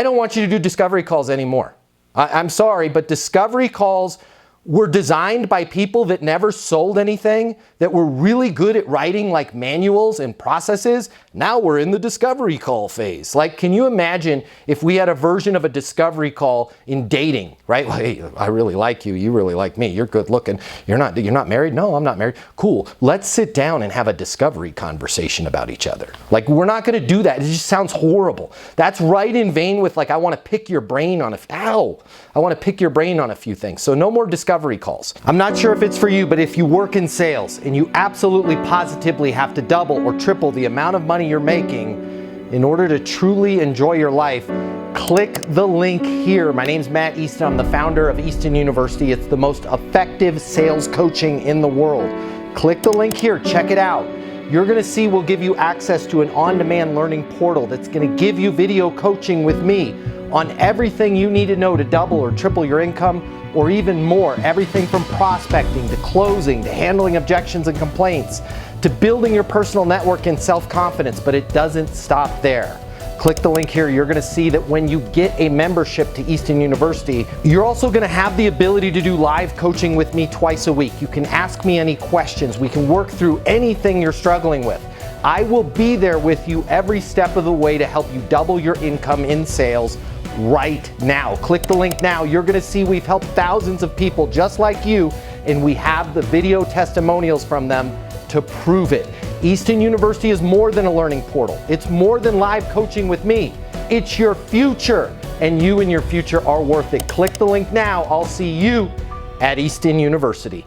I don't want you to do discovery calls anymore. I'm sorry, but discovery calls were designed by people that never sold anything, that were really good at writing like manuals and processes. Now we're in the discovery call phase. Like, can you imagine if we had a version of a discovery call in dating, right? Well, hey, I really like you. You really like me. You're good looking. You're not married? No, I'm not married. Cool. Let's sit down and have a discovery conversation about each other. Like, we're not going to do that. It just sounds horrible. That's right in vain with like, I want to pick your brain on I want to pick your brain on a few things. So no more discovery calls. I'm not sure if it's for you, but if you work in sales and you absolutely positively have to double or triple the amount of money you're making in order to truly enjoy your life, click the link here. My name's Matt Easton. I'm the founder of Easton University. It's the most effective sales coaching in the world. Click the link here. Check it out. You're going to see we'll give you access to an on-demand learning portal that's going to give you video coaching with me on everything you need to know to double or triple your income, or even more. Everything from prospecting to closing to handling objections and complaints to building your personal network and self-confidence. But it doesn't stop there. Click the link here. You're going to see that when you get a membership to Easton University, you're also going to have the ability to do live coaching with me twice a week. You can ask me any questions. We can work through anything you're struggling with. I will be there with you every step of the way to help you double your income in sales right now. Click the link now. You're going to see we've helped thousands of people just like you, and we have the video testimonials from them to prove it. Easton University is more than a learning portal. It's more than live coaching with me. It's your future, and you and your future are worth it. Click the link now. I'll see you at Easton University.